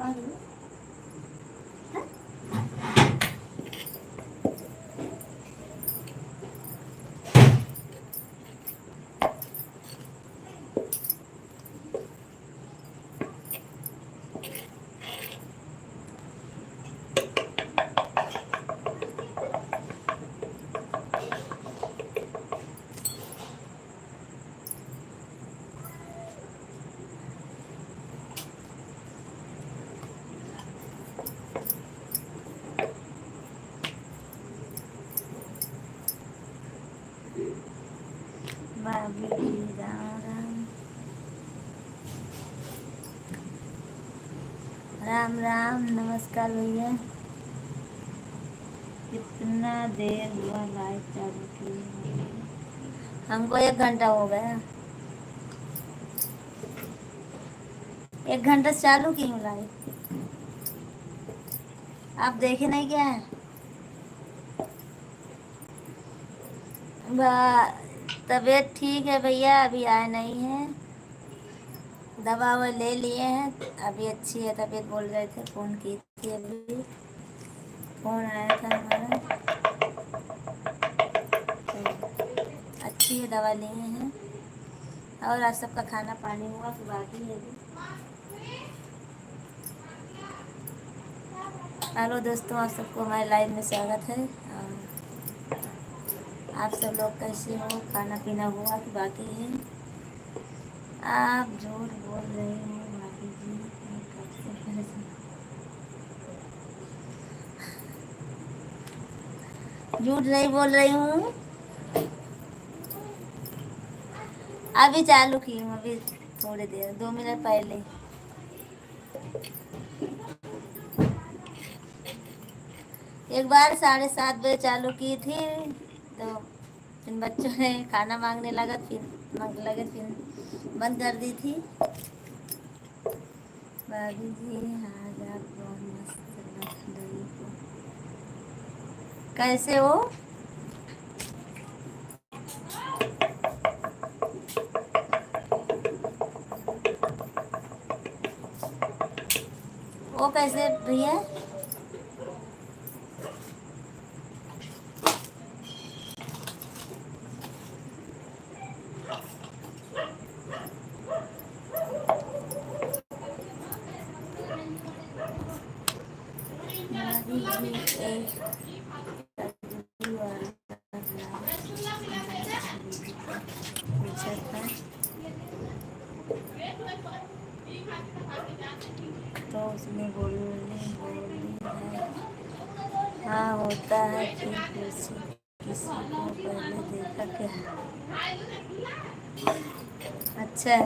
भाभी राम राम राम। नमस्कार भैया। कितना देर हुआ लाइव चालू किए? हमको 1 घंटा हो गया। 1 घंटा चालू की हूँ लाइव। आप देखे नहीं क्या है? तबीयत ठीक है भैया, अभी आए नहीं है। दवा वो ले लिए हैं, अभी अच्छी है तबीयत। बोल रहे थे, फ़ोन की थी, अभी फ़ोन आया था हमारा। तो अच्छी है, दवा लिए हैं। और आज सबका खाना पानी हुआ तो बाकी है अभी। हेलो दोस्तों, आप सबको हमारे लाइव में स्वागत है। आप सब लोग कैसे हो? खाना पीना हुआ कि बाकी है? आप झूठ बोल रहे हो भाभी जी, मैं कब से झूठ नहीं बोल रही हूँ। अभी चालू की हूँ, अभी थोड़ी देर, 2 मिनट पहले। एक बार 7:30 बजे चालू की थी, तो फिर बच्चों ने खाना मांगने लगे, फिर बंद कर दी थी। भाभी जी आज आप बहुत मस्त लग रही हो। कैसे हो? वो कैसे भैया? तो उसने बोली है। हाँ होता है, फिर किसी को पहले देखा क्या? अच्छा,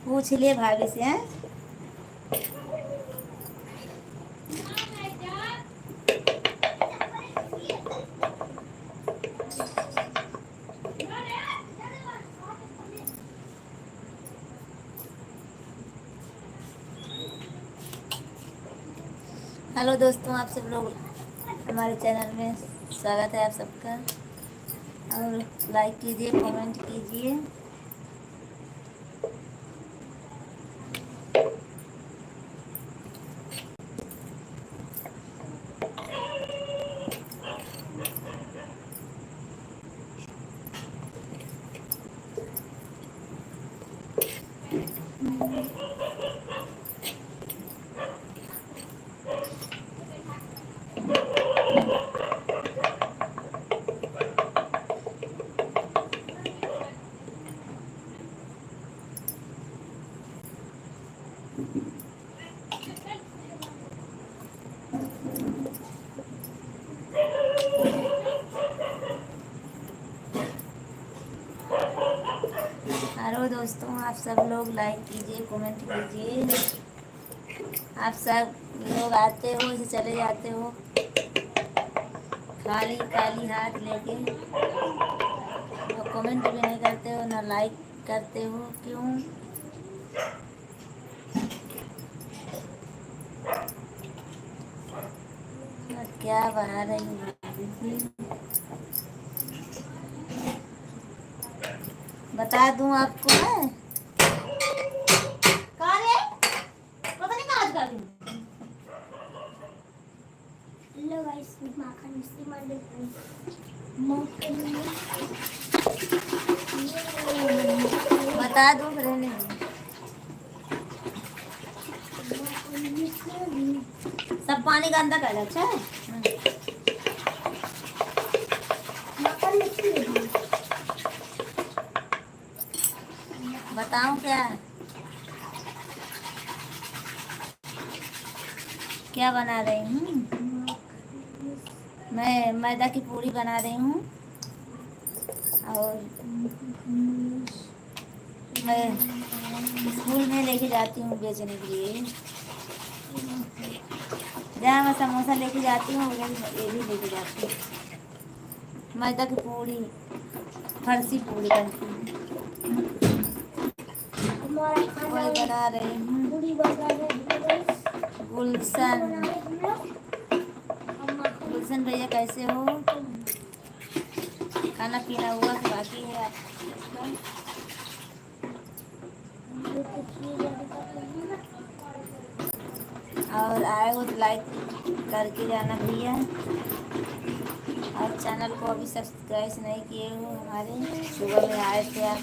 पूछ लिए भाभी से हैं? हेलो दोस्तों, आप सब लोग हमारे चैनल में स्वागत है आप सबका। और लाइक कीजिए, कमेंट कीजिए। हेलो दोस्तों, आप सब लोग लाइक कीजिए, कमेंट कीजिए। आप सब लोग आते हो इसे चले जाते हो खाली खाली हाथ लेके, तो कमेंट भी नहीं करते हो ना लाइक करते हो, क्यों? क्या बना रही हूँ भाभी जी? बता दूँ आपको मैं? बता दो रहने दो। सब पानी गंदा कर दो। अच्छा बताऊं क्या क्या बना रही हूँ? मैं मैदा की पूरी बना रही हूँ और मैं स्कूल में लेके जाती हूँ बेचने के लिए। जहाँ मैं समोसा लेके जाती हूँ उधर ये भी लेके जाती हूँ। मैदा की पूरी फरसी पूरी बनती है, वही बना रही हूँ। गुलशन गुलशन भैया कैसे हो? खाना पीना हुआ कि बाकी है आपका? और आए हो तो लाइक करके जाना भैया। और चैनल को अभी सब्सक्राइब नहीं किए हो हमारे। सुबह में आए थे आप,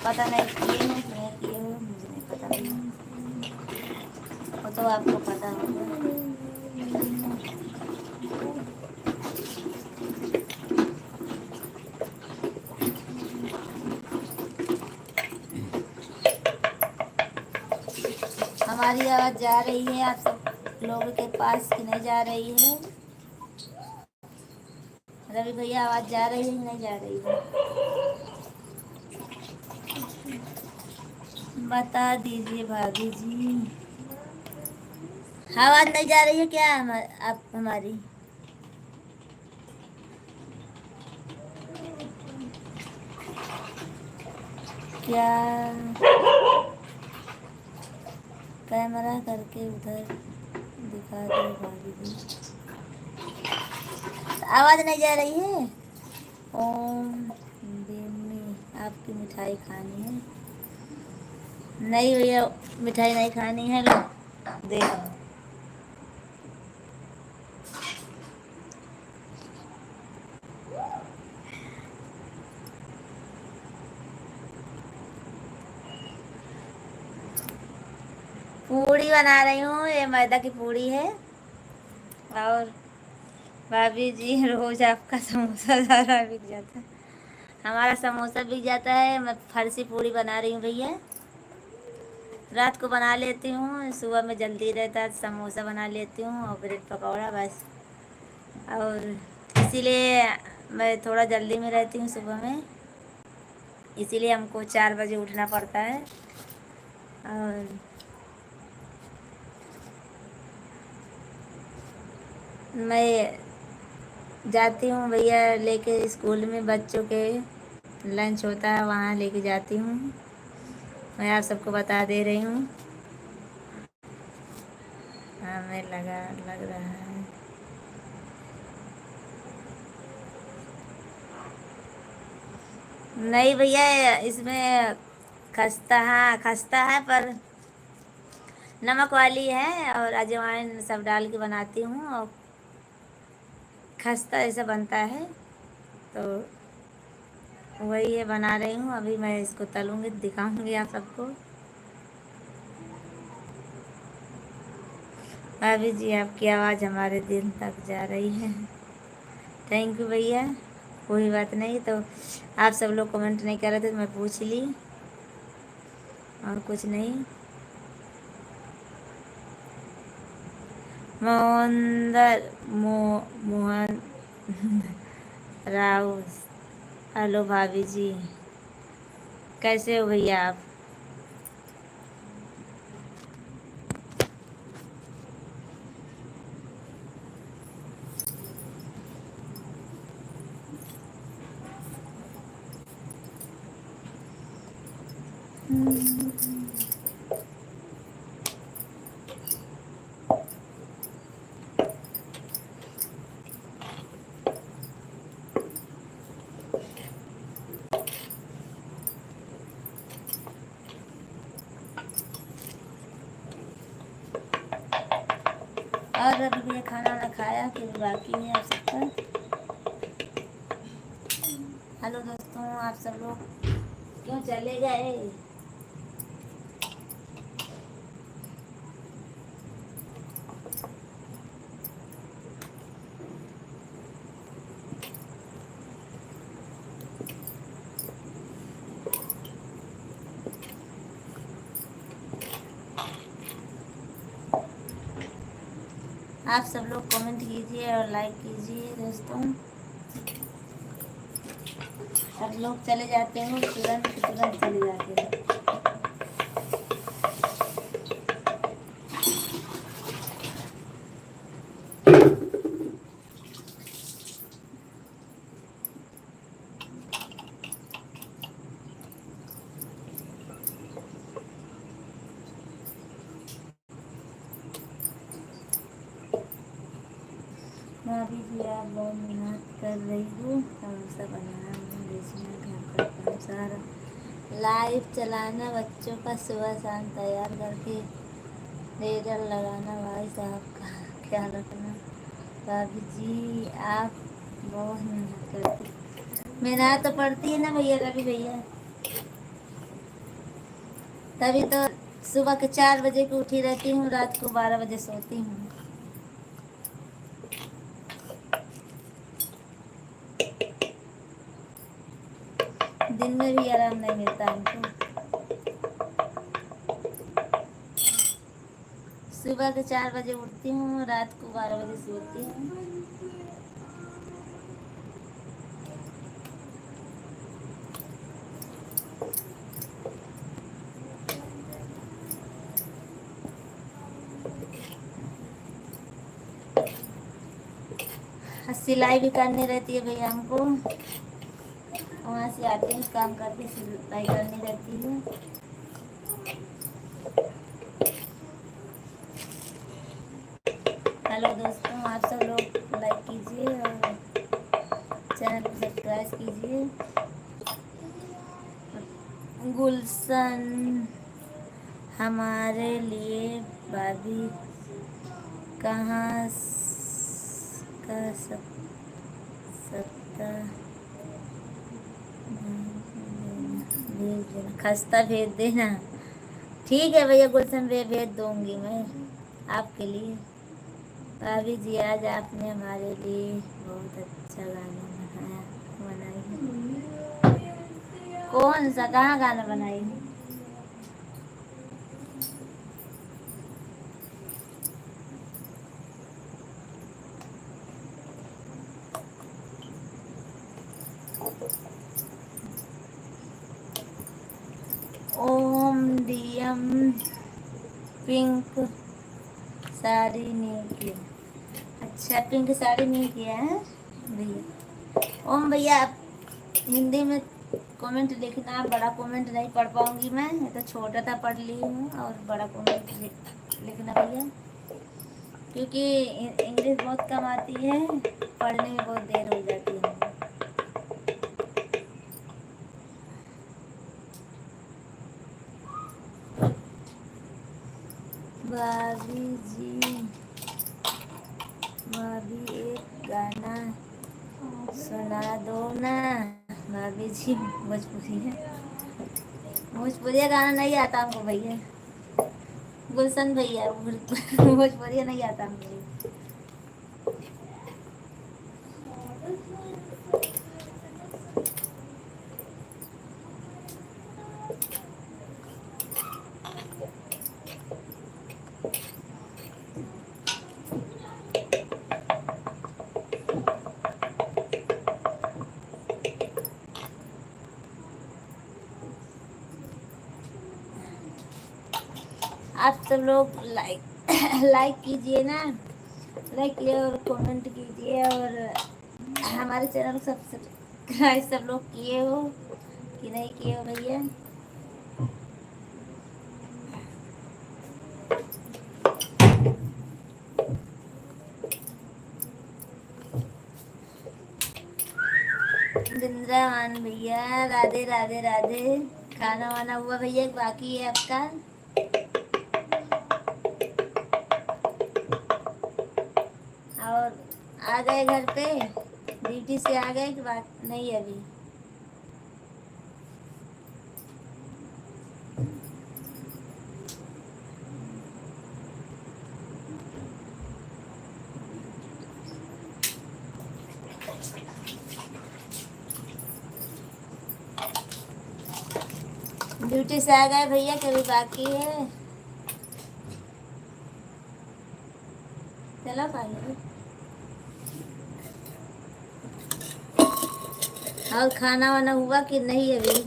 पता नहीं किए हो कि नहीं किए हो, मुझे नहीं पता नहीं, वो तो आपको पता होगा। हमारी आवाज़ जा रही है आप सब लोगों के पास कि नहीं जा रही है? रवि भैया आवाज़ जा रही है कि नहीं जा रही है? बता दीजिए भाभी जी। आवाज़ नहीं जा रही है क्या आप हमारी? क्या कैमरा करके उधर दिखा दो भाभी जी। आवाज़ नहीं जा रही है? ओम बेमी आपकी मिठाई खानी है? नहीं भैया मिठाई नहीं खानी है, लो देखो। पूड़ी बना रही हूँ, ये मैदा की पूड़ी है। और भाभी जी रोज आपका समोसा ज़्यादा बिक जाता है। हमारा समोसा बिक जाता है। मैं फरसी पूड़ी बना रही हूँ भैया। रात को बना लेती हूँ, सुबह में जल्दी रहता है समोसा बना लेती हूँ और ब्रेड पकौड़ा बस। और इसीलिए मैं थोड़ा जल्दी में रहती हूँ सुबह में, इसीलिए हमको 4 बजे उठना पड़ता है। और मैं जाती हूँ भैया लेके स्कूल में, बच्चों के लंच होता है वहाँ लेके जाती हूँ। मैं आप सबको बता दे रही हूँ। हमें लग रहा है नहीं भैया, इसमें खस्ता, हाँ खस्ता है पर नमक वाली है और अजवाइन सब डाल के बनाती हूँ और खस्ता ऐसा बनता है, तो वही है बना रही हूँ। अभी मैं इसको तलूँगी, दिखाऊँगी आप सबको। भाभी जी आपकी आवाज़ हमारे दिल तक जा रही है। थैंक यू भैया। कोई बात नहीं, तो आप सब लोग कमेंट नहीं कर रहे थे तो मैं पूछ ली, और कुछ नहीं। मोहन राव, हेलो भाभी जी, कैसे हो भैया आप? और अभी भैया खाना वाना खाया कि बाकी है आप सबका? हेलो दोस्तों, आप सब लोग क्यों चले गए? आप सब लोग कमेंट कीजिए और लाइक कीजिए दोस्तों। सब लोग चले जाते हो तुरंत तुरंत चले जाते हो। मैं अभी भी आप बहुत मेहनत कर रही हूँ, समोसा बनाना, बेचना, घर का काम सारा, लाइव चलाना, बच्चों का सुबह शाम तैयार करके रेजर लगाना, भाई साहब का ख्याल रखना। भाभी जी आप बहुत मेहनत करती। मेहनत तो पड़ती है ना भैया, रवि भैया, तभी तो सुबह के 4 बजे को उठी रहती हूँ, रात को 12 बजे सोती हूँ। दिन में भी आराम नहीं मिलता हमको। सुबह के 4 बजे उठती हूँ, रात को 12 बजे सोती हूँ। सिलाई भी करनी रहती है भैया हमको, वहाँ से आते हैं काम करके सिलाई करनी रहती है। हेलो दोस्तों, आप सब लोग लाइक कीजिए और चैनल को सब्सक्राइब कीजिए। गुलशन हमारे लिए भाभी कहाँ का सकता भेज देना, खस्ता भेज देना। ठीक है भैया गुलशन भैया, भेज दूंगी मैं आपके लिए। भाभी जी आज आपने हमारे लिए बहुत अच्छा गाना बनाई है। कौन सा, कहाँ गाना बनाई है? ओम डीएम पिंक साड़ी नहीं किया। अच्छा, पिंक साड़ी नहीं किया है भैया। ओम भैया आप हिंदी में कमेंट लिखना, बड़ा कमेंट नहीं पढ़ पाऊंगी मैं, ये तो छोटा था पढ़ ली हूँ, और बड़ा कमेंट लिखना भैया, क्योंकि इंग्लिश बहुत कम आती है, पढ़ने में बहुत देर हो जाती है। भाभी जी, भाभी एक गाना सुना दो ना। भाभी जी भोजपुरी है, भोजपुरी गाना नहीं आता हमको भैया। गुलशन भैया भोजपुरी नहीं आता हमको। आप सब लोग लाइक लाइक कीजिए ना, लाइक कीजिए और कमेंट कीजिए, और हमारे चैनल को सब्सक्राइब सब लोग किए हो कि नहीं किए हो भैया? वृंदावन भैया, राधे राधे राधे। खाना वाना हुआ भैया, बाकी है आपका? और आ गए घर पे? ड्यूटी से आ गए कि बात नहीं अभी? ड्यूटी से आ गए भैया कभी बाकी है? चलो भाई। और खाना वाना हुआ कि नहीं अभी?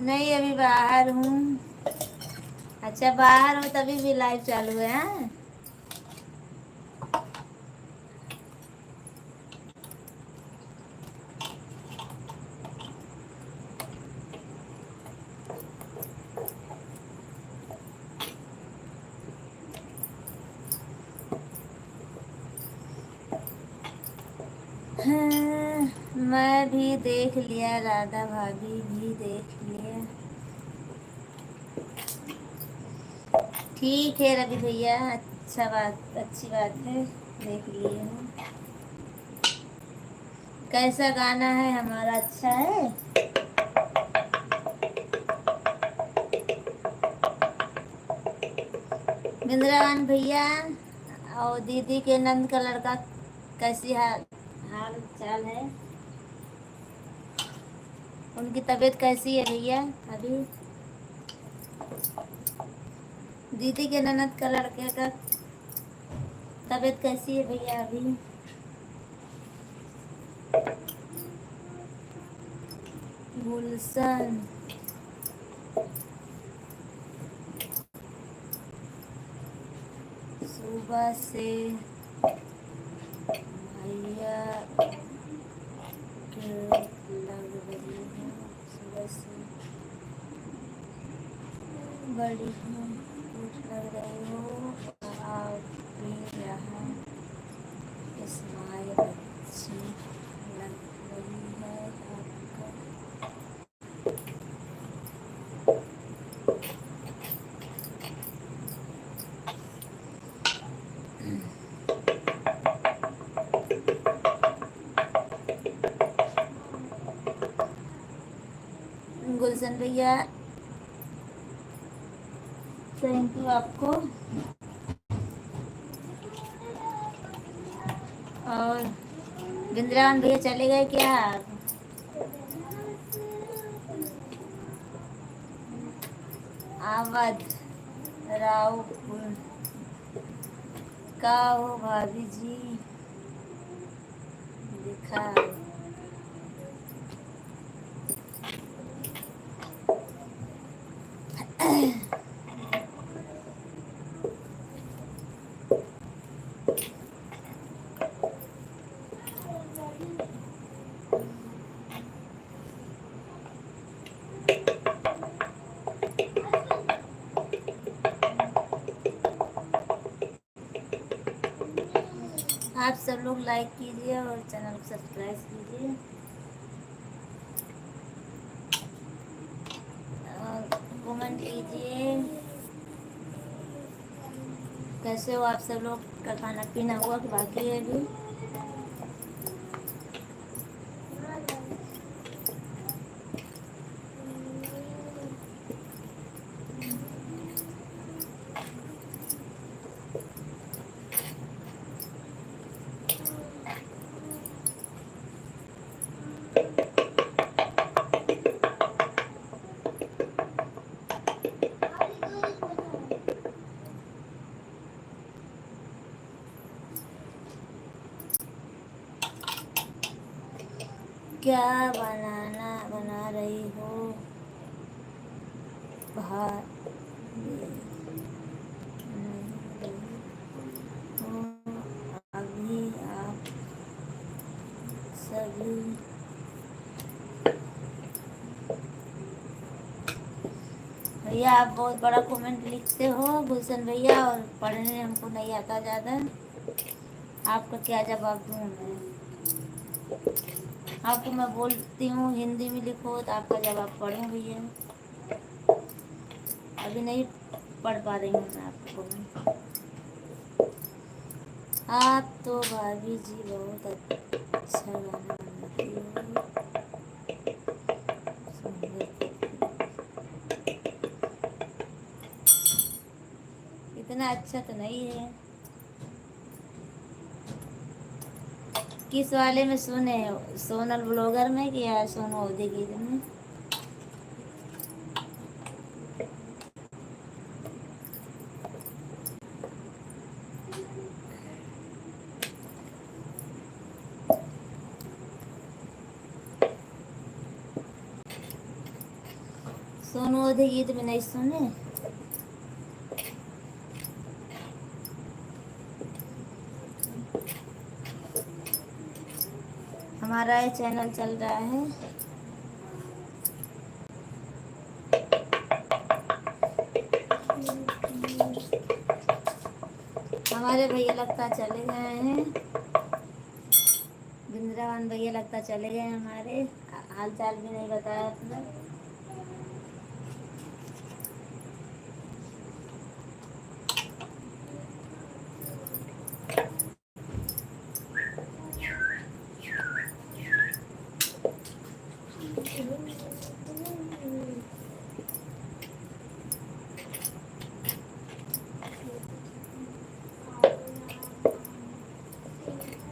नहीं अभी बाहर हूँ। अच्छा बाहर हो तभी भी लाइव चालू है? हाँ हाँ, मैं भी देख लिया, राधा भाभी भी देख लिया। ठीक है रवि भैया, अच्छा बात, अच्छी बात है, देख लिए हो। कैसा गाना है हमारा? अच्छा है। बिंद्रावन भैया और दीदी के नंद का लड़का कैसी हाल हाल चाल है? उनकी तबीयत कैसी है भैया अभी? दीदी के ननद का लड़के का तबीयत कैसी है भैया अभी? गुलशन सुबह से भैया के लग रही है, सुबह से बड़ी कुछ लग रही हो, आप भी यहाँ स्माइल अच्छी लग रही है आपको। गुलशन भैया थैंक यू आपको। और बिंद्रावन भैया चले गए क्या? आवध रावपुर का हो भाभी जी दिखा। आप सब लोग लाइक कीजिए और चैनल को सब्सक्राइब कीजिए और कमेंट कीजिए। कैसे हो आप सब लोग? का खाना पीना हुआ कि बाकी है अभी? क्या बना रही हो भाभी? हो अभी आप सभी भैया, आप बहुत बड़ा कमेंट लिखते हो गुलशन भैया, और पढ़ने हमको नहीं आता ज़्यादा। आपका क्या जवाब दूँ मैं? आपको मैं बोलती हूँ हिंदी में लिखो तो आपका जवाब पढ़ूँ भैया? अभी नहीं पढ़ पा रही हूँ मैं आपको कमेंट। आप तो भाभी जी बहुत अच्छा गाना बनाती हो। इतना अच्छा तो नहीं है। किस वाले में सुने? सोनल ब्लॉगर में कि या सोनू अवधी गीत में? सोनू अवधी गीत में नहीं सुने? हमारा ये चैनल चल रहा है। हमारे भैया लगता चले गए हैं, बिंद्रावन भैया लगता चले गए हमारे। हाल चाल भी नहीं बताया अपना।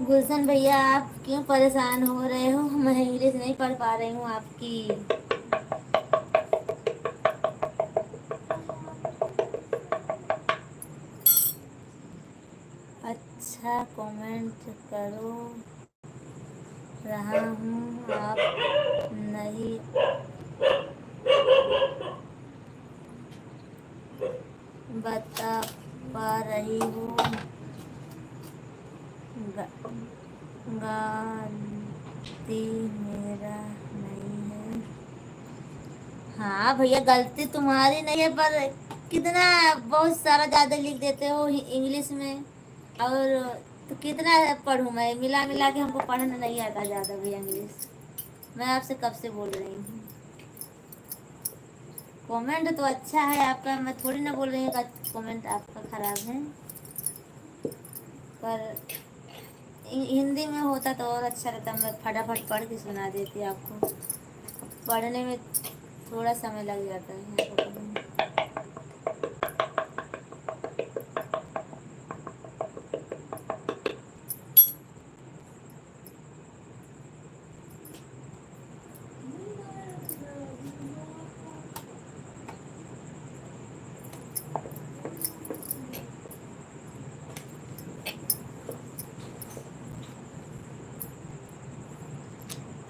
गुलशन भैया आप क्यों परेशान हो रहे हो? मैं इंग्लिश नहीं पढ़ पा रही हूँ आपकी। अच्छा कमेंट करो रहा हूँ, आप नहीं बता पा रही हूँ। गलती मेरा नहीं है। हाँ भैया गलती तुम्हारी नहीं है, पर कितना बहुत सारा ज़्यादा लिख देते हो इंग्लिश में। और तो कितना पढ़ूँ मैं? मिला मिला के हमको पढ़ना नहीं आता ज़्यादा भैया इंग्लिश। मैं आपसे कब से बोल रही हूँ। कमेंट तो अच्छा है आपका, मैं थोड़ी ना बोल रही हूँ कमेंट आपका ख़राब है, पर हिंदी में होता तो और अच्छा रहता। मैं फटाफट पढ़ के सुना देती आपको। पढ़ने में थोड़ा समय लग जाता है।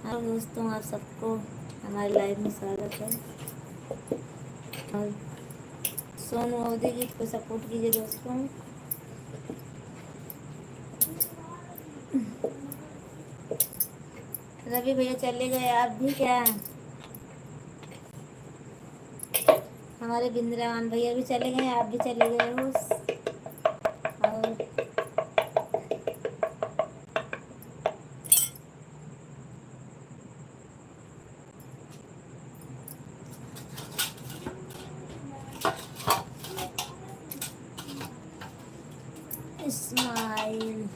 हाँ दोस्तों, आप सबको हमारे लाइव में स्वागत है। और सोनू अवधी जी को सपोर्ट कीजिए दोस्तों। रवि भैया चले गए, आप भी क्या? हमारे बिंद्रावन भैया भी चले गए, आप भी चले गए हो। और स्माइल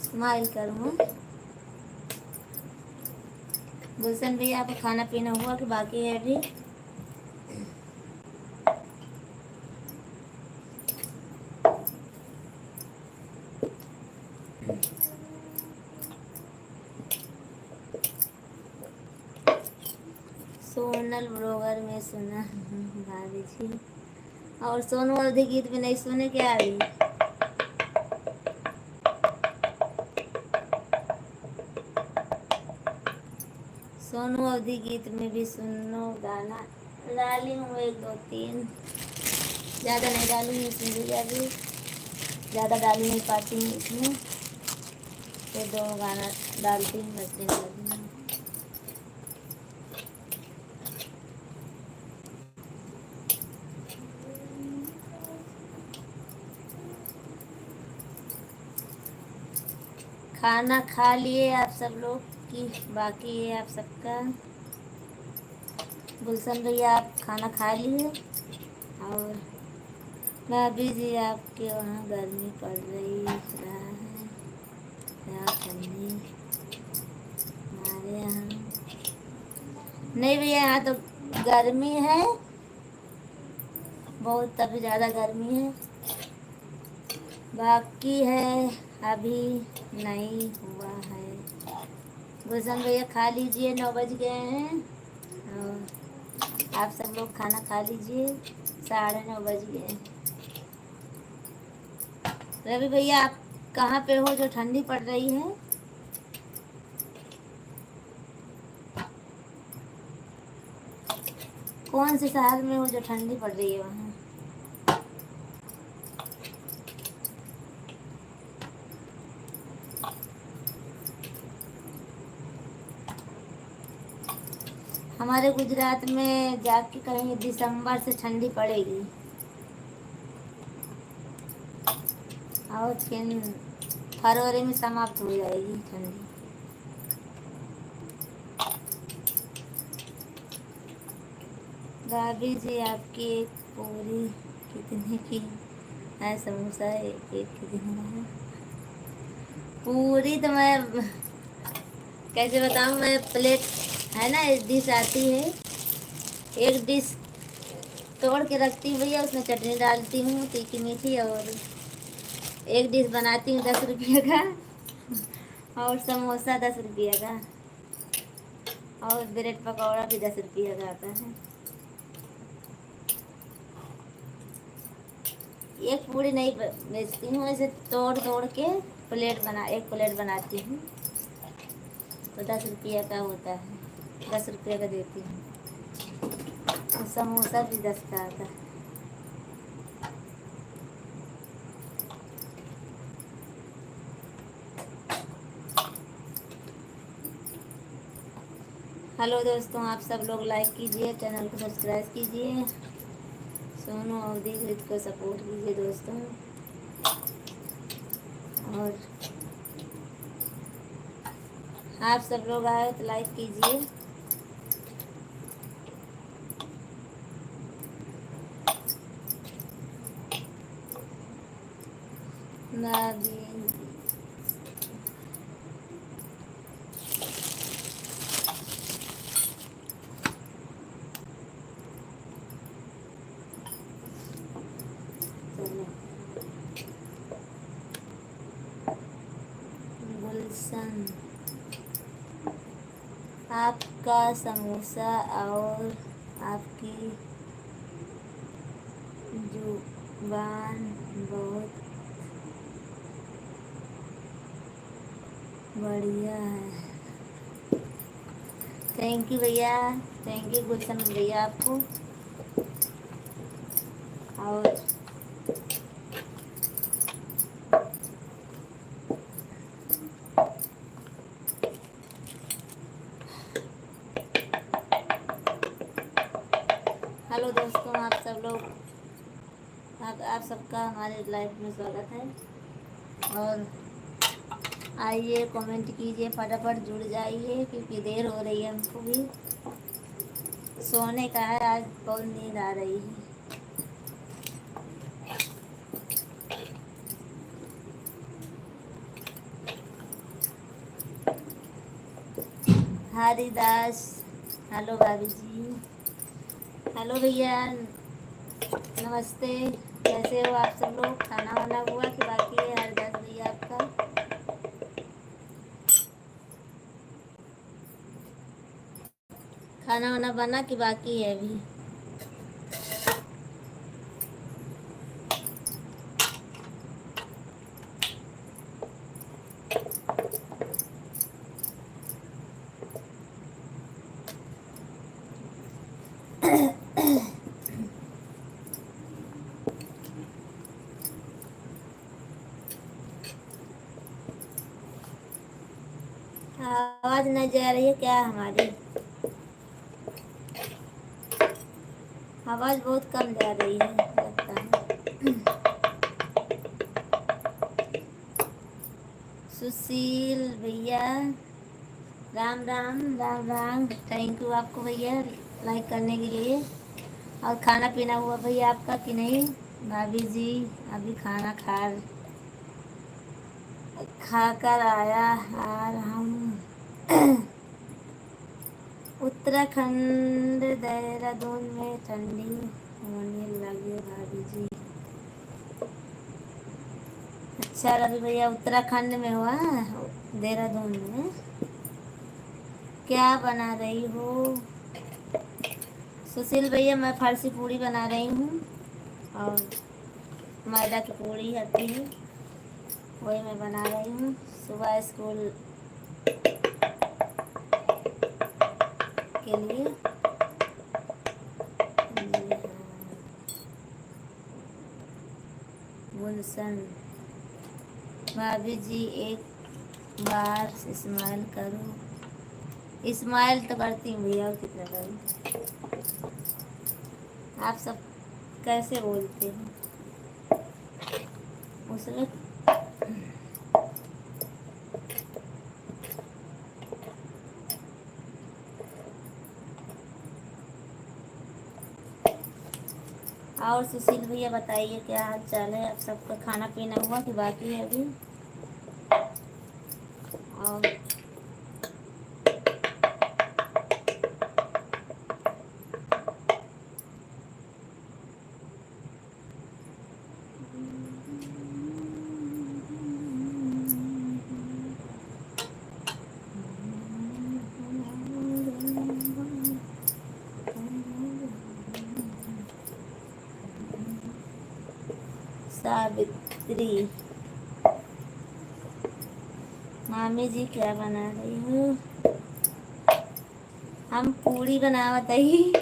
स्माइल करूँ। गुलशन भैया आपका खाना पीना हुआ कि बाकी है अभी? सोनल ब्लॉगर में सुना भाभी जी। और सोनू अवधी गीत में नहीं सुने क्या अभी? सोनू अवधी गीत में भी सुनो गाना। डाली हूँ एक दो तीन, ज़्यादा नहीं डालूँगी इसमें भी। अभी ज़्यादा डाल नहीं पाती हूँ इसमें, तो दो गाना डालती हूँ, बस दिन डालती हूँ। खाना खा लिए आप सब लोग कि बाकी है आप सबका? गुलशन भैया आप खाना खा लिए? और भाभी जी आपके वहाँ गर्मी पड़ रहा है या ठंडी? हमारे यहाँ नहीं भैया, यहाँ तो गर्मी है बहुत, तभी ज़्यादा गर्मी है। बाकी है अभी नहीं हुआ है। गुलशन भैया खा लीजिए, 9 बज गए हैं और आप सब लोग खाना खा लीजिए, 9:30 बज गए हैं। रवि भैया आप कहाँ पे हो जो ठंडी पड़ रही है? कौन से शहर में हो जो ठंडी पड़ रही है वहाँ? हमारे गुजरात में जाके कहीं दिसंबर से ठंडी पड़ेगी और फिर फरवरी में समाप्त हो जाएगी ठंडी। भाभी जी आपकी एक पूरी कितने की है? समोसा एक कितने का है? पूरी तो मैं कैसे बताऊँ, मैं प्लेट है ना, एक डिश आती है, एक डिश तोड़ के रखती हूँ भैया, उसमें चटनी डालती हूँ तीखी मीठी, और एक डिश बनाती हूँ 10 रुपये का, और समोसा 10 रुपये का, और ब्रेड पकौड़ा भी 10 रुपये का आता है। एक पूरी नहीं बेचती हूँ, ऐसे तोड़ तोड़ के एक प्लेट बनाती हूँ तो 10 रुपये का होता है, 10 रुपये का देती हूँ। और समोसा भी 10 का आता है। हेलो दोस्तों, आप सब लोग लाइक कीजिए, चैनल को सब्सक्राइब कीजिए, सोनू अवधि को सपोर्ट कीजिए दोस्तों, और आप सब लोग आए तो लाइक कीजिए। गुलशन आपका समोसा और आपकी जुबान बहुत बढ़िया है। थैंक यू भैया, थैंक यू गुलशन भैया आपको। और हेलो दोस्तों, आप सब लोग, आप सबका हमारे लाइफ में स्वागत है। और आइए कमेंट कीजिए, फटाफट जुड़ जाइए क्योंकि देर हो रही है, हमको भी सोने का है, आज बहुत नींद आ रही है। हरिदास, हेलो भाभी जी, हेलो भैया, नमस्ते, कैसे हो आप सब लोग? खाना वाना हुआ कि बाकी है हरिदास भैया आपका? खाना वाना बना कि बाकी है अभी? आवाज नहीं जा रही है क्या हमारी? आवाज बहुत कम जा रही है लगता है। सुशील भैया, राम राम राम राम, थैंक यू आपको भैया, लाइक करने के लिए। और खाना पीना हुआ भैया आपका कि नहीं? भाभी जी अभी खाना खा कर आया। और हम उत्तराखंड देहरादून में ठंडी होने लगी भाभी जी। अच्छा रवि भैया उत्तराखंड में हुआ, देहरादून में। क्या बना रही हो? सुशील भैया मैं फारसी पूड़ी बना रही हूँ, और मैदा की पूड़ी आती है वही मैं बना रही हूँ। सुबह स्कूल के लिए। गुलशन भाभी जी एक बार स्माइल करो। स्माइल तो करती हूँ भैया, और कितना करूँ? आप सब कैसे बोलते हो उसमें? और सुशील भैया बताइए क्या हाल चाल है? आप सबका खाना पीना हुआ कि बाकी है अभी? और सावित्री मामी जी क्या बना रही हूँ? हम पूड़ी बनावत ही,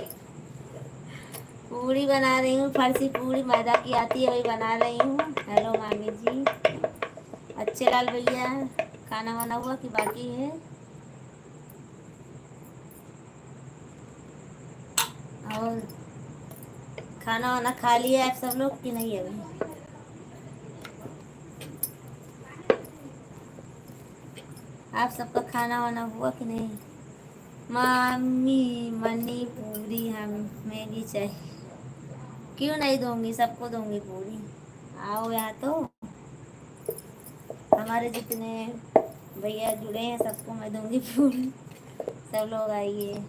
पूड़ी बना रही हूँ। फरसी पूड़ी मैदा की आती है वही बना रही हूँ। हेलो मामी जी। अच्छे लाल भैया खाना वाना हुआ कि बाकी है? और खाना वाना खा लिया आप सब लोग कि नहीं अभी? आप सबका खाना वाना हुआ कि नहीं? मामी मनी पूरी हमें भी चाहिए। क्यों नहीं दूंगी, सबको दूंगी पूरी। आओ यहाँ तो, हमारे जितने भैया जुड़े हैं सबको मैं दूंगी पूरी। सब लोग आइए।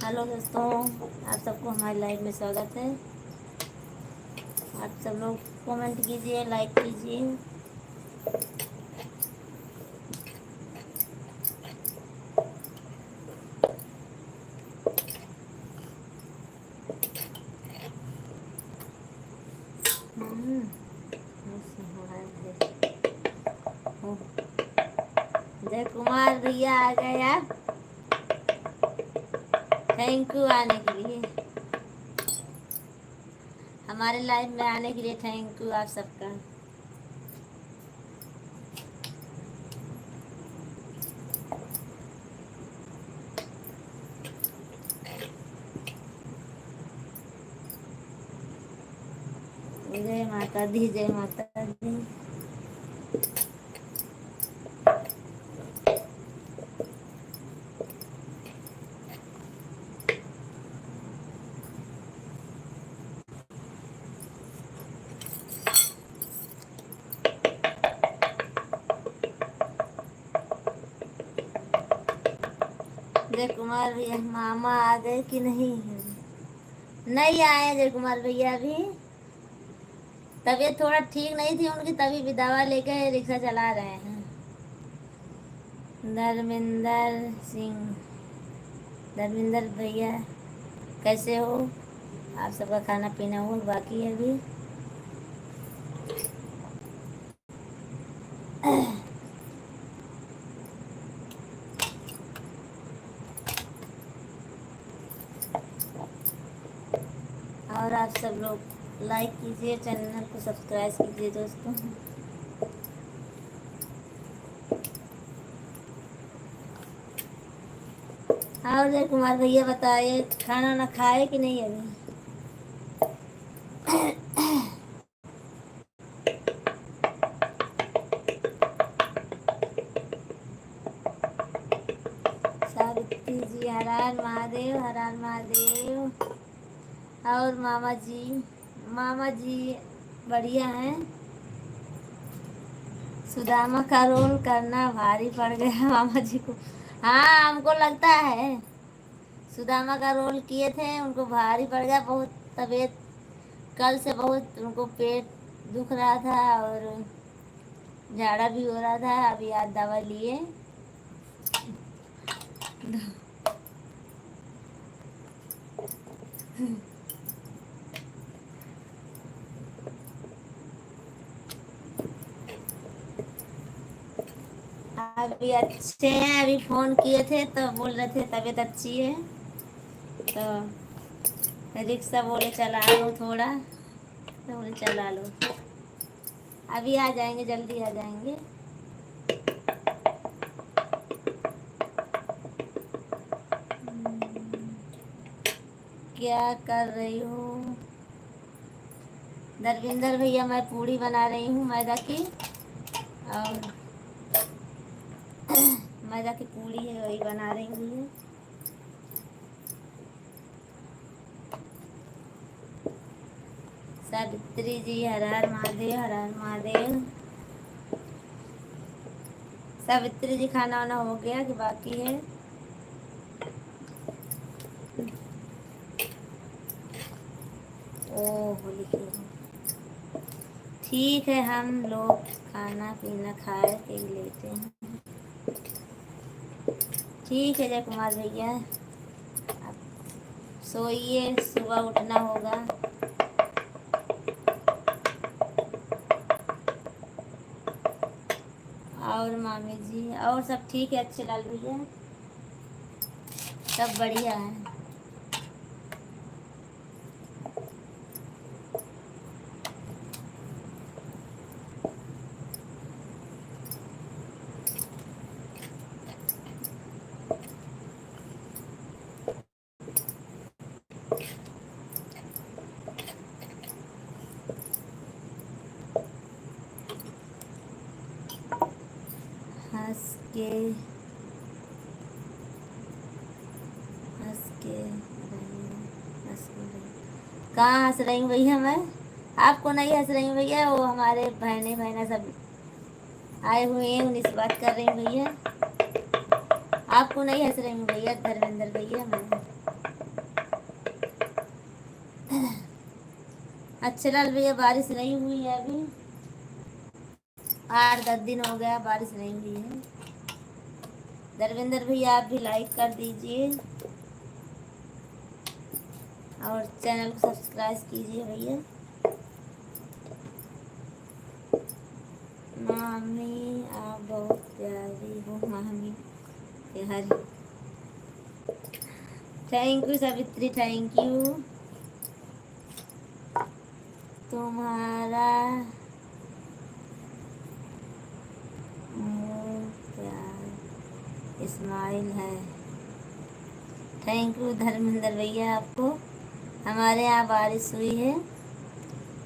हेलो दोस्तों, आप सबको हमारे लाइव में स्वागत है। आप सब लोग कमेंट कीजिए, लाइक कीजिए। जय कुमार भैया आ गए आप। थैंक यू आने के लिए, हमारे लाइव में आने के लिए थैंक यू आप सबका। जय माता दी, जय माता दी। जय कुमार भैया मामा आ गए कि नहीं? नहीं आए जय कुमार भैया अभी। तबीयत थोड़ा ठीक नहीं थी उनकी, तभी भी दवा लेके रिक्शा चला रहे हैं। धर्मेंद्र सिंह, धर्मेंद्र भैया कैसे हो? आप सबका खाना पीना हो बाकी है अभी? और आप सब लोग लाइक कीजिए, चैनल को सब्सक्राइब कीजिए दोस्तों। और जय कुमार भैया बताइए, खाना ना खाए कि नहीं अभी? सावित्री जी हर हर महादेव, हर हर महादेव। और मामा जी बढ़िया हैं। सुदामा का रोल करना भारी पड़ गया मामा जी को। हाँ हमको लगता है, सुदामा का रोल किए थे, उनको भारी पड़ गया बहुत। तबीयत कल से बहुत उनको पेट दुख रहा था और झाड़ा भी हो रहा था। अभी आज दवा लिए। अभी अच्छे हैं। अभी फोन किए थे तो बोल रहे थे तबीयत अच्छी है, तो रिक्शा बोले चला लो थोड़ा, तो बोले चला लो। अभी आ जाएंगे, जल्दी आ जाएंगे। क्या कर रही हो दरविंदर भैया? मैं पूड़ी बना रही हूँ मैदा की, और मैदा की पूड़ी है वही बना रही हूँ भैया। सावित्री जी हर हर महादेव, हर हर महादेव। सावित्री जी खाना वाना हो गया कि बाकी है? ओह लिखे हो। ठीक है, हम लोग खाना पीना खाए के लेते हैं। ठीक है जय कुमार भैया, अब सोइए, सुबह उठना होगा। और मामी जी और सब ठीक है? अच्छे लाल भैया सब बढ़िया है। हंस के हंस के कहाँ हंस रही हूँ भैया मैं? आपको नहीं हंस रही हूँ भैया, वो हमारे बहने बहना सब आए हुए हैं, उन्हीं से बात कर रही हूँ भैया। आपको नहीं हंस रही हूँ भैया धर्मेंद्र भैया मैं। अच्छे लाल भैया बारिश नहीं हुई है अभी, 8-10 दिन हो गया बारिश नहीं हुई है। धर्मेंद्र भैया आप भी लाइक कर दीजिए और चैनल को सब्सक्राइब कीजिए भैया। मामी आप बहुत प्यारी हो मामी प्यारी। Thank you Savitri, thank you. तुम्हारा मुँह प्यार स्माइल है। थैंक यू धर्मेंद्र भैया आपको। हमारे यहाँ बारिश हुई है।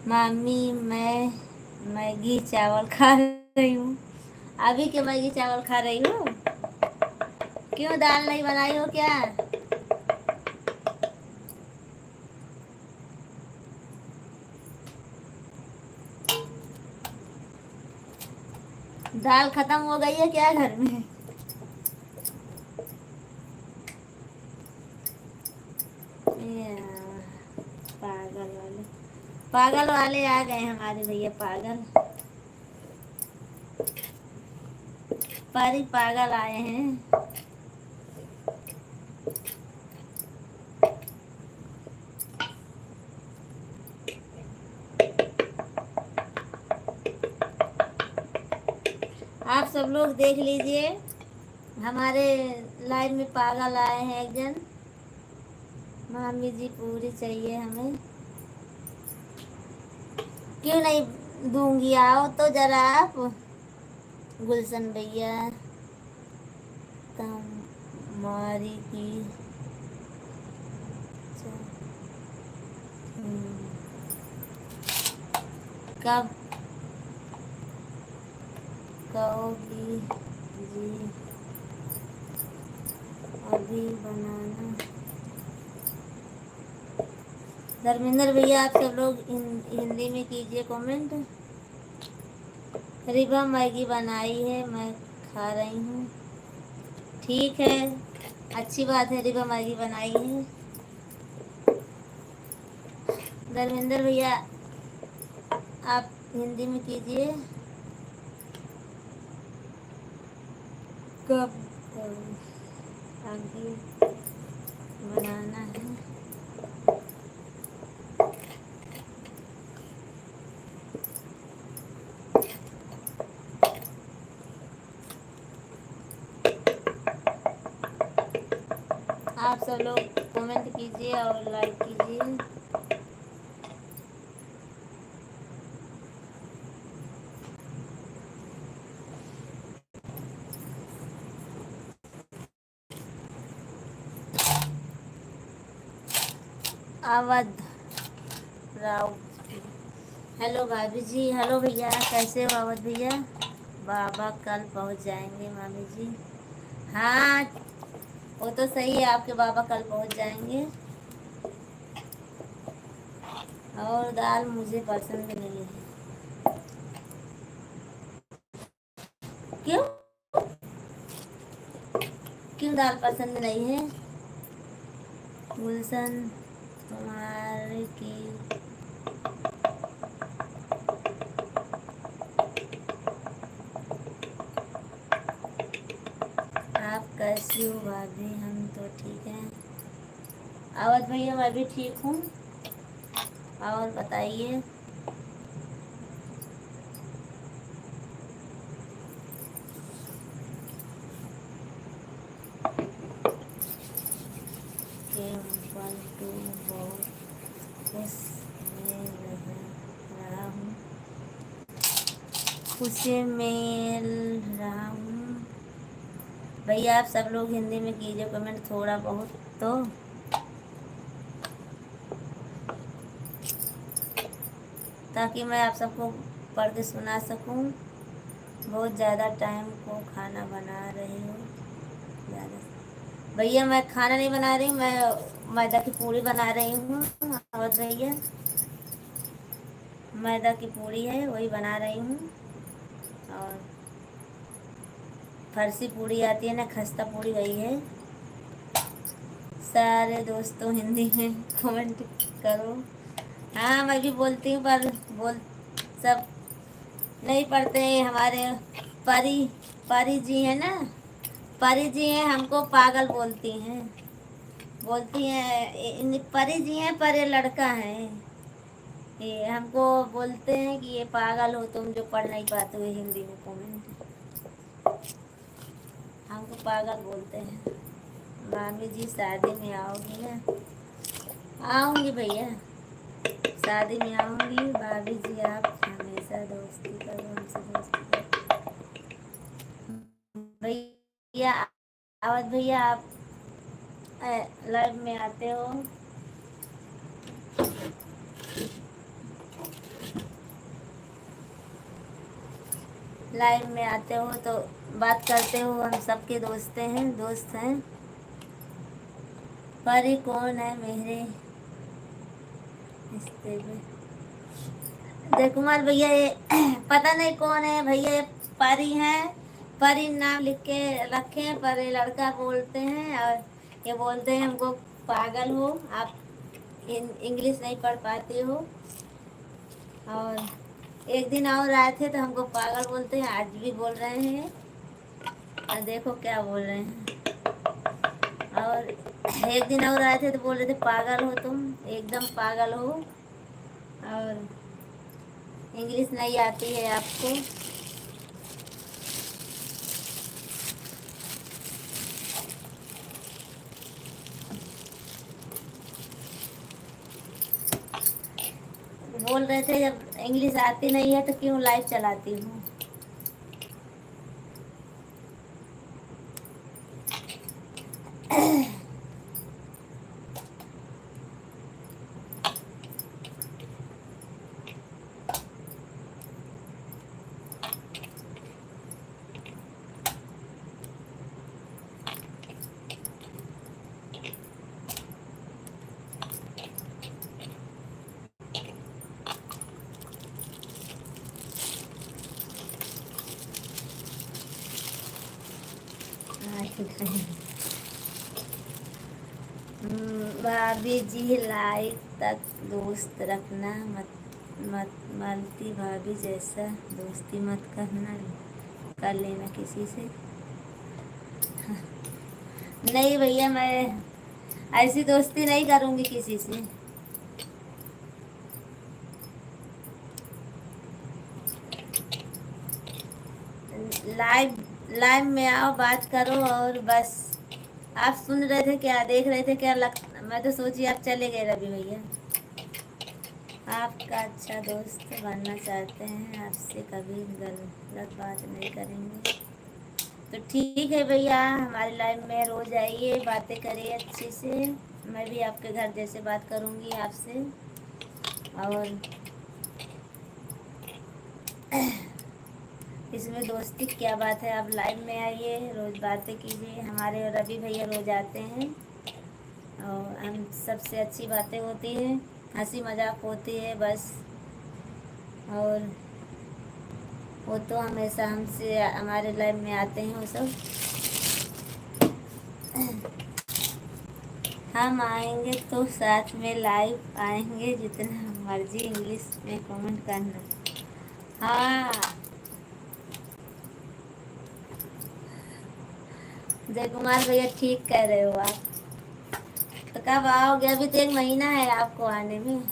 मामी मैं मैगी चावल खा रही हूँ। अभी के मैगी चावल खा रही हो? क्यों दाल नहीं बनाई हो क्या? दाल खत्म हो गई है क्या घर में? पागल वाले, पागल वाले आ गए हमारे भैया, पागल परी पागल आए हैं। आप सब लोग देख लीजिए, हमारे लाइव में पागल आए हैं एक जन। मामी जी पूरी चाहिए हमें। क्यों नहीं दूंगी, आओ तो जरा आप। गुलशन भैया तुम मारी की कब कहोगी जी अभी बनाना। धर्मेंद्र भैया आप सब लोग हिंदी में कीजिए कमेंट। रिबा मैगी बनाई है, मैं खा रही हूँ। ठीक है, अच्छी बात है, रिबा मैगी बनाई है। धर्मेंद्र भैया आप हिंदी में कीजिए। कब आगे बनाना है। आप सब लोग कमेंट कीजिए और लाइक कीजिए। अवध राव, हेलो भाभी जी। हेलो भैया, कैसे हो अवध भैया? बाबा कल पहुंच जाएंगे मामी जी। हाँ वो तो सही है, आपके बाबा कल पहुंच जाएंगे। और दाल मुझे पसंद नहीं है। क्यों? क्यों दाल पसंद नहीं है? गुलशन तुम्हारे की आप कैसी हो भाभी? हम तो ठीक हैं। अवध भैया मैं भी ठीक हूँ। और बताइए। बहुत खुश में रहा हूँ, खुशी में रहा हूँ। भैया आप सब लोग हिंदी में कीजिए कमेंट थोड़ा बहुत तो, ताकि मैं आप सबको पढ़ के सुना सकूं। बहुत ज़्यादा टाइम को खाना बना रही हूँ। ज़्यादा भैया मैं खाना नहीं बना रही, मैं मैदा की पूरी बना रही हूँ। और भैया मैदा की पूरी है वही बना रही हूँ। और फरसी पूरी आती है ना, खस्ता पूरी, वही है। सारे दोस्तों हिंदी में कमेंट करो। हाँ मैं भी बोलती हूँ पर बोल सब नहीं पढ़ते हैं। हमारे परी परी जी है ना, परी जी हैं, हमको पागल बोलती हैं। बोलती हैं परी जी हैं पर ये लड़का है, ये हमको बोलते हैं कि ये पागल हो तुम जो पढ़ नहीं पाते हो हिंदी में कमेंट। हमको पागल बोलते हैं। मामी जी शादी में आओगी ना? आऊँगी भैया, शादी में आऊँगी। भाभी जी आप हमेशा दोस्ती करो, हमसे दोस्ती करो। भैया आवाज भैया आप लाइव में आते हो? लाइव में आते हो तो बात करते हो, हम सबके दोस्त हैं। परी कौन है मेरे रिश्ते में? जय कुमार भैया ये पता नहीं कौन है भैया, ये परी हैं। परी नाम लिख के रखे हैं, पर ये लड़का बोलते हैं और ये बोलते हैं हमको पागल हो आप, इंग्लिश नहीं पढ़ पाते हो। और एक दिन और आए थे तो हमको पागल बोलते हैं, आज भी बोल रहे हैं। और देखो क्या बोल रहे हैं। और एक दिन और आए थे तो बोल रहे थे पागल हो तुम, एकदम पागल हो और इंग्लिश नहीं आती है आपको। बोल रहे थे जब इंग्लिश आती नहीं है तो क्यों लाइव चलाती हूँ। भाभी जी लाइक तक दोस्त रखना, मत मत मालती भाभी जैसा दोस्ती मत करना, कर लेना किसी से। नहीं भैया, मैं ऐसी दोस्ती नहीं करूँगी किसी से। लाइव लाइव में आओ, बात करो और बस। आप सुन रहे थे क्या, देख रहे थे क्या? मैं तो सोची आप चले गए रवि भैया। आपका अच्छा दोस्त बनना चाहते हैं, आपसे कभी गलत बात नहीं करेंगे। तो ठीक है भैया, हमारे लाइव में रोज आइए, बातें करिए अच्छे से। मैं भी आपके घर जैसे बात करूँगी आपसे। और इसमें दोस्ती क्या बात है, आप लाइव में आइए, रोज़ बातें कीजिए। हमारे रवि भैया रोज़ आते हैं और हम सबसे अच्छी बातें होती हैं, हंसी मजाक होती है बस। और वो तो हमेशा हमसे हमारे लाइव में आते हैं वो सब। हम आएंगे तो साथ में लाइव आएंगे, जितना मर्जी इंग्लिश में कमेंट करना। हाँ, जय कुमार भैया, ठीक कह रहे हो आप। तो कब आओगे? अभी तो 1 महीना है आपको आने में।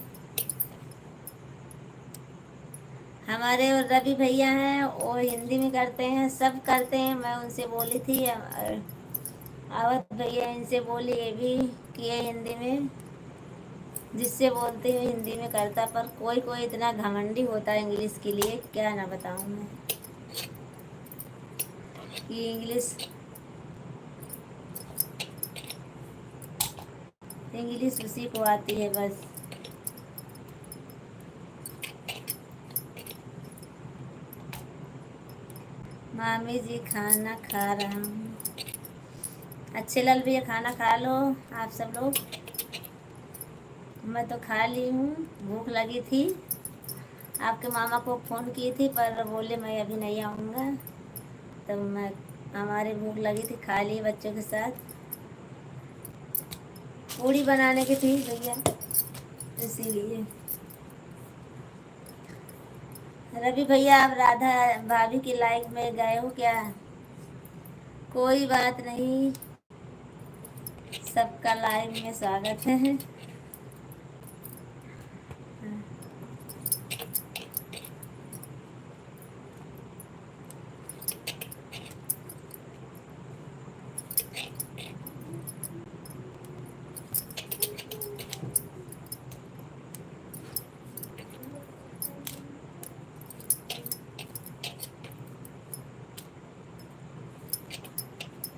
हमारे रवि भैया हैं, वो हिंदी में करते हैं, सब करते हैं। मैं उनसे बोली थी, आवत भैया इनसे बोली, ये भी किए हिंदी में। जिससे बोलते हैं हिंदी में करता, पर कोई कोई इतना घमंडी होता है इंग्लिश के लिए, क्या ना बताऊँ मैं। कि इंग्लिश उसी को आती है बस। मामी जी खाना खा रहा हूँ। अच्छे लाल भैया, खाना खा लो आप सब लोग। मैं तो खा ली हूँ, भूख लगी थी। आपके मामा को फ़ोन की थी पर बोले मैं अभी नहीं आऊँगा, तो मैं हमारे भूख लगी थी, खा ली बच्चों के साथ। पूड़ी बनाने की थी भैया, इसीलिए। रवि भैया, आप राधा भाभी की लाइफ में गए हो क्या? कोई बात नहीं, सबका लाइव में स्वागत है।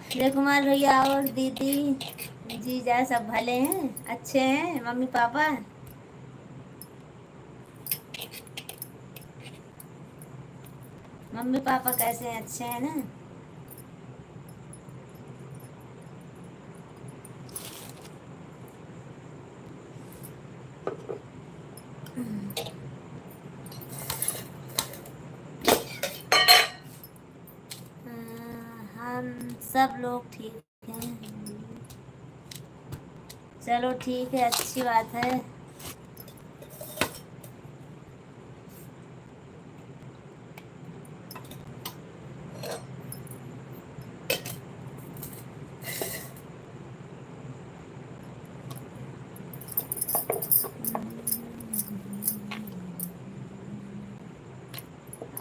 जय कुमार भैया और दीदी जीजा सब भले हैं, अच्छे हैं? Mummy papa? मम्मी पापा कैसे हैं, अच्छे हैं ना? हम सब लोग ठीक हैं। चलो ठीक है, अच्छी बात है।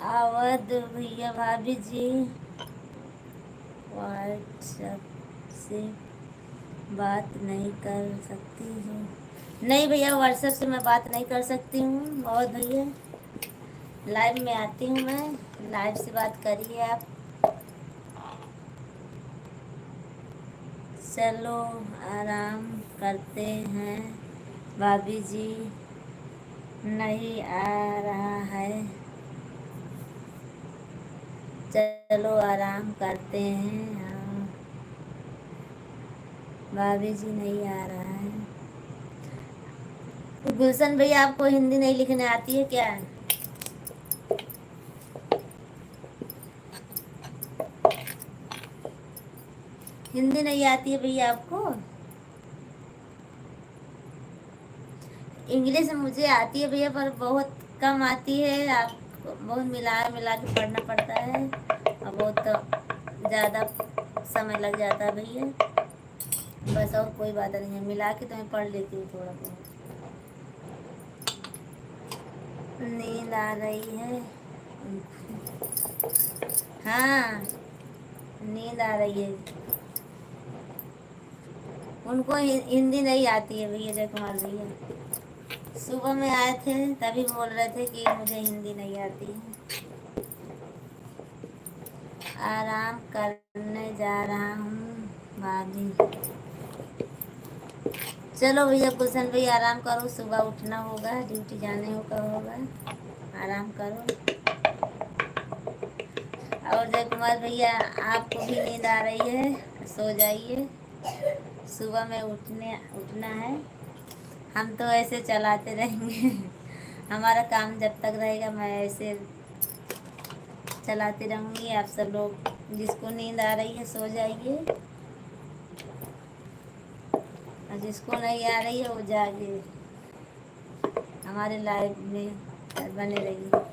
अवध भैया, भाभी जी व्हाट्सएप से बात नहीं कर सकती हूँ? नहीं भैया, व्हाट्सएप से मैं बात नहीं कर सकती हूँ। अवध भैया, लाइव में आती हूँ मैं, लाइव से बात करिए आप। चलो आराम करते हैं भाभी जी, नहीं आ रहा है। चलो आराम करते हैं, हाँ भाभी जी नहीं आ रहा है। गुलशन भैया आपको हिंदी नहीं लिखने आती है क्या? हिंदी नहीं आती है भैया आपको? इंग्लिश मुझे आती है भैया, पर बहुत कम आती है। आप बहुत मिला मिला के पढ़ना पड़ता है और बहुत ज़्यादा समय लग जाता है भैया। बस और कोई बात नहीं है, मिला के तो मैं पढ़ लेती हूँ थोड़ा बहुत। नींद आ रही है? हाँ नींद आ रही है। उनको हिंदी नहीं आती है भैया, जय कुमार भैया। सुबह में आए थे तभी बोल रहे थे कि मुझे हिंदी नहीं आती है। आराम करने जा रहा हूँ भाभी। चलो भैया गुलशन भैया आराम करो, सुबह उठना होगा, ड्यूटी जाने होगा। आराम करो। और जय कुमार भैया आपको भी नींद आ रही है, सो जाइए। सुबह में उठना है। हम तो ऐसे चलाते रहेंगे। हमारा काम जब तक रहेगा मैं ऐसे चलाती रहूँगी। आप सब लोग जिसको नींद आ रही है सो जाइए, और जिसको नहीं आ रही है वो जागे। हमारे लाइफ में बने रहिए।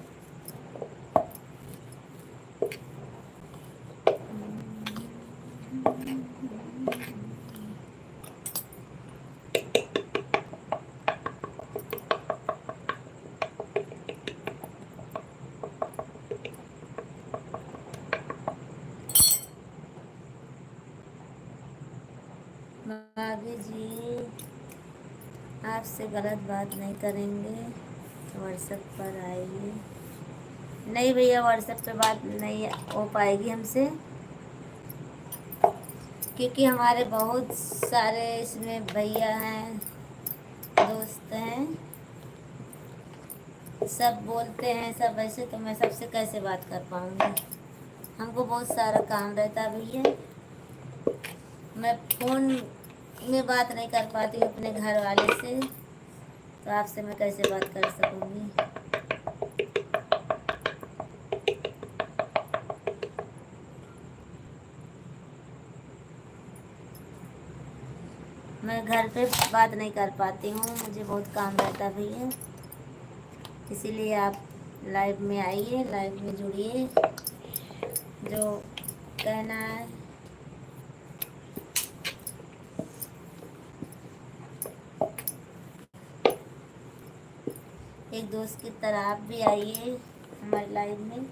भाभी जी आपसे गलत बात नहीं करेंगे, व्हाट्सएप पर आइए। नहीं भैया व्हाट्सएप पे बात नहीं हो पाएगी हमसे, क्योंकि हमारे बहुत सारे इसमें भैया हैं, दोस्त हैं, सब बोलते हैं सब ऐसे, तो मैं सबसे कैसे बात कर पाऊँगी? हमको बहुत सारा काम रहता है भैया। मैं फ़ोन में बात नहीं कर पाती हूँ अपने घर वाले से, तो आपसे मैं कैसे बात कर सकूँगी? मैं घर पे बात नहीं कर पाती हूँ, मुझे बहुत काम रहता है भैया। इसीलिए आप लाइव में आइए, लाइव में जुड़िए, जो कहना है। एक दोस्त की तरह आप भी आइए हमारे लाइव में।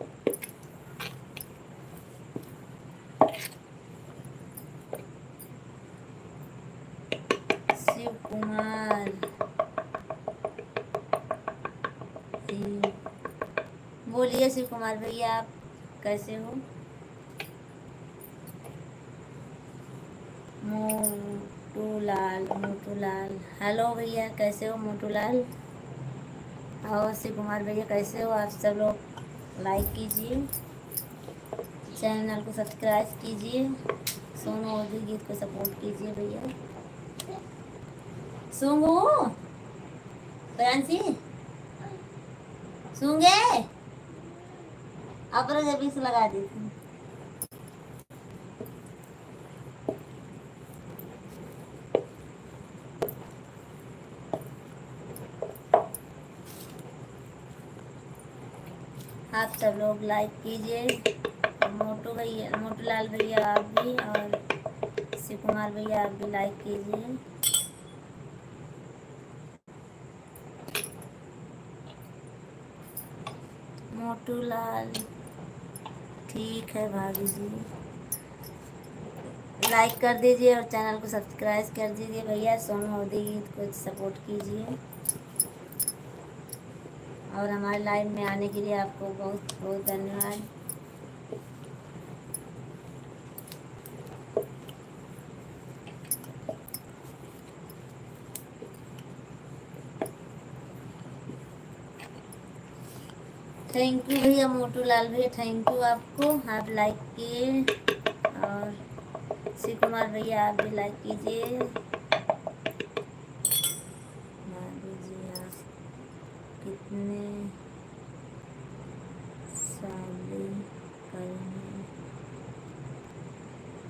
शिव कुमार बोलिए शिव कुमार भैया आप कैसे हो? मोटूलाल हेलो भैया, कैसे हो मोटूलाल? और शिव कुमार भैया कैसे हो? आप सब लोग लाइक कीजिए, चैनल को सब्सक्राइब कीजिए, सोनू ओदी गीत को सपोर्ट कीजिए भैया। सूंगू प्रांसी सूंगे अपने जब इस लगा दी थी। आप सब लोग लाइक कीजिए, मोटू भैया, मोटूलाल भैया आप भी, और शिव कुमार भैया आप भी लाइक कीजिए। मोटूलाल ठीक है भाभी जी, लाइक कर दीजिए और चैनल को सब्सक्राइब कर दीजिए भैया। सोनू ओदी गीत को सपोर्ट कीजिए, और हमारे लाइव में आने के लिए आपको बहुत बहुत धन्यवाद। थैंक यू भैया मोटू लाल भैया, थैंक यू आपको, आप लाइक किए। और शिव कुमार भैया आप भी लाइक कीजिए। भाभी जी आप कितने शादी करने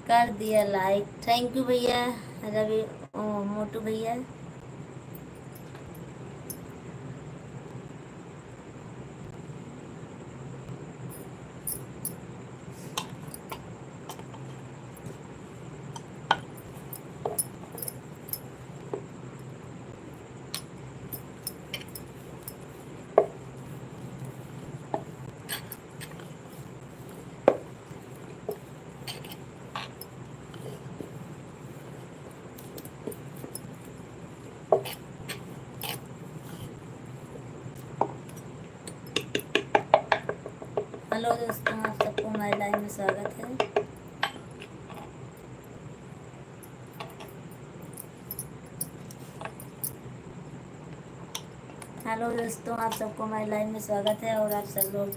कर दिया लाइक, थैंक यू भैया रवि मोटू भैया। हेलो दोस्तों, आप सबको हमारे लाइव में स्वागत है। हेलो दोस्तों, आप सबको हमारे लाइव में स्वागत है। और आप सब लोग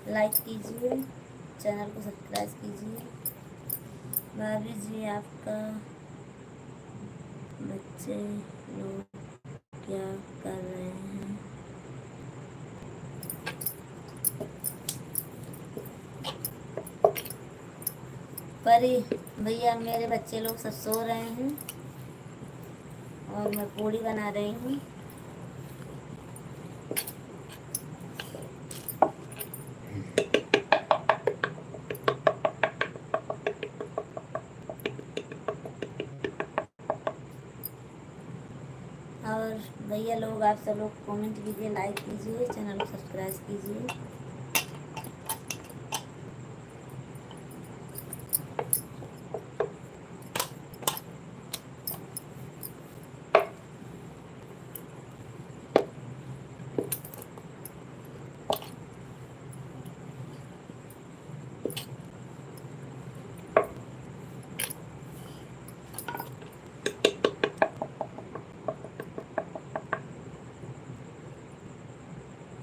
लाइक कीजिए, चैनल को सब्सक्राइब कीजिए। भाभी जी आपका बच्चे लोग क्या कर रहे हैं? परी भैया मेरे बच्चे लोग सब सो रहे हैं और मैं पूड़ी बना रही हूँ। और भैया लोग आप सब लोग कमेंट कीजिए, लाइक कीजिए, चैनल को सब्सक्राइब कीजिए।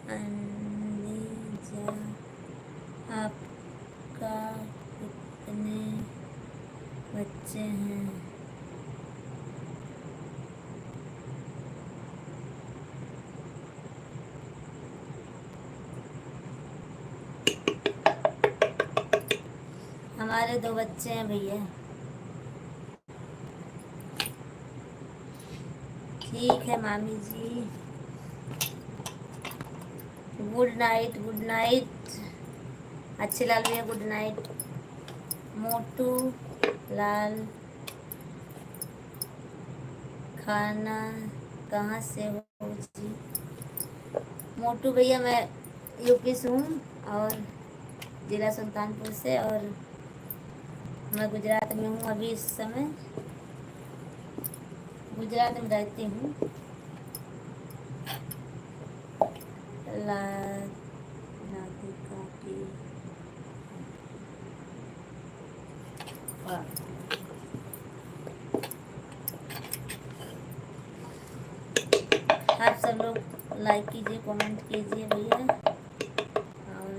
अंदीजा आपका कितने बच्चे हैं? हमारे 2 बच्चे हैं भैया। ठीक है मामी जी, गुड नाइट, गुड नाइट। अच्छे लाल भैया गुड नाइट। मोटू लाल खाना कहाँ से हो जी? मोटू भैया मैं यूपी से हूँ और ज़िला सुल्तानपुर से, और मैं गुजरात में हूँ अभी इस समय, गुजरात में रहती हूँ। राधिका की आप सब लोग लाइक कीजिए, कमेंट कीजिए भैया। और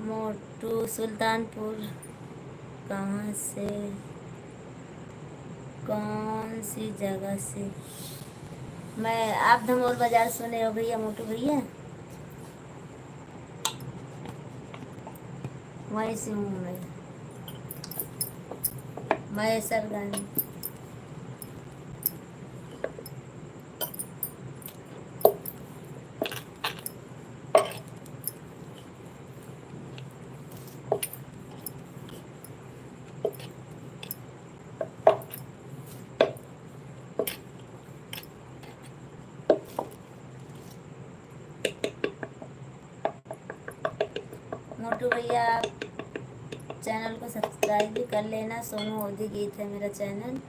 मोटू सुल्तानपुर कहाँ से, कौन सी जगह से? मैं आप धमोर बाजार सुने हो भैया मोटू भैया, वहीं से हूँ मैं सरगंज। मोटू भैया आप चैनल को सब्सक्राइब भी कर लेना। सोनू ओधी गीत है मेरा चैनल।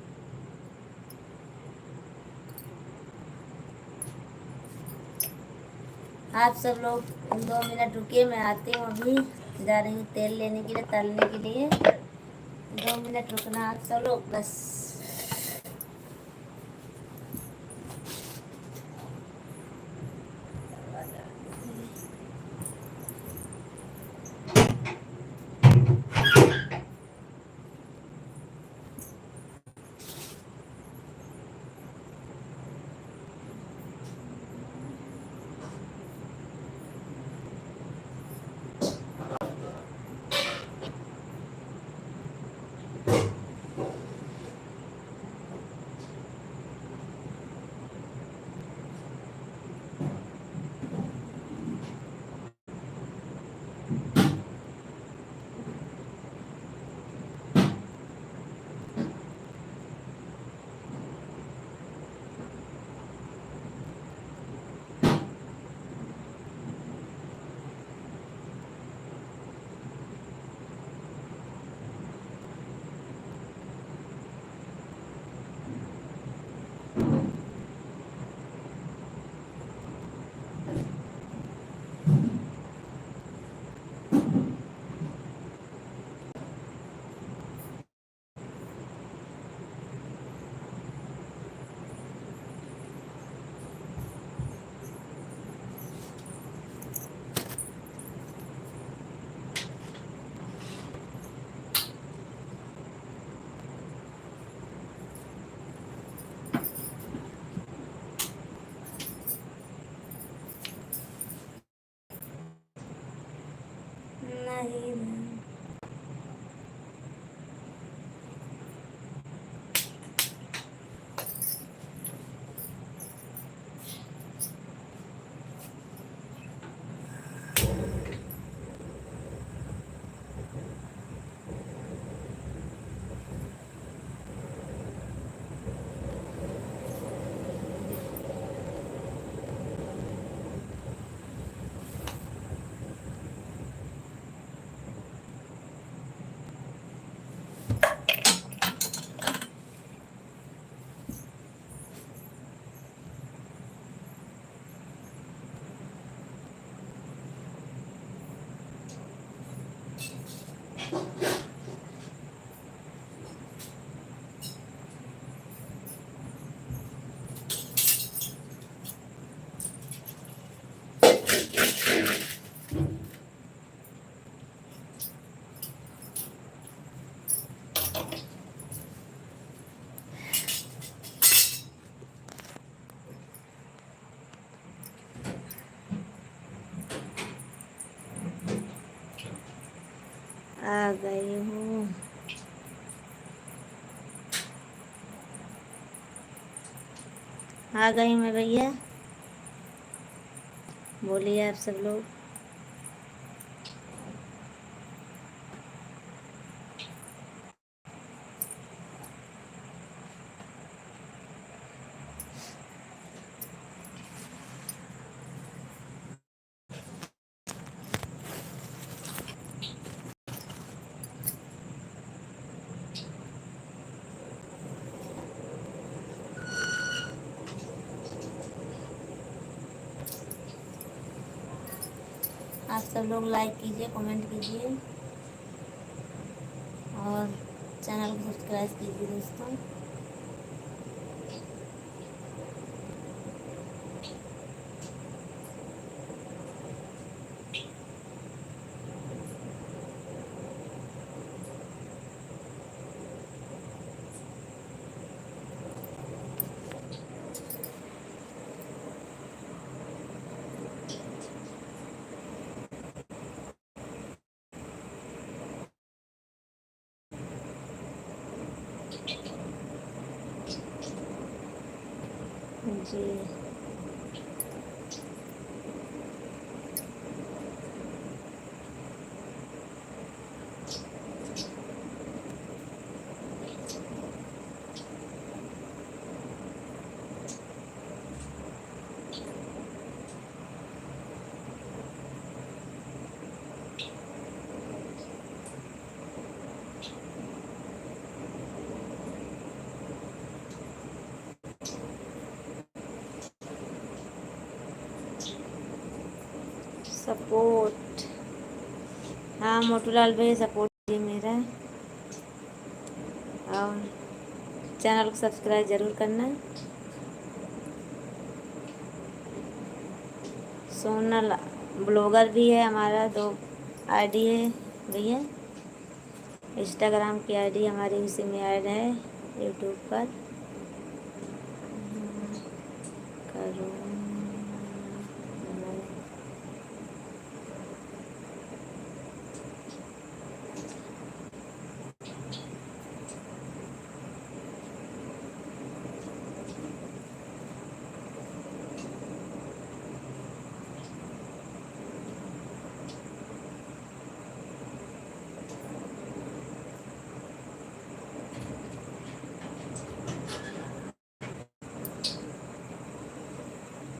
आप सब लोग 2 मिनट रुकिए, मैं आती हूँ, अभी जा रही हूँ तेल लेने के लिए, तलने के लिए। 2 मिनट रुकना आप सब लोग बस। आ गई हूँ। आ गई मैं भैया, बोलिए आप सब लोग। आप सब लोग लाइक कीजिए, कमेंट कीजिए और चैनल को सब्सक्राइब कीजिए दोस्तों। जी सपोर्ट, हाँ मोटूलाल भैया सपोर्ट कीजिए मेरा, और चैनल को सब्सक्राइब ज़रूर करना। सोनल ब्लॉगर भी है हमारा, 2 आईडी है भैया। इंस्टाग्राम की आईडी हमारी उसी में ऐड है, यूट्यूब पर करूँ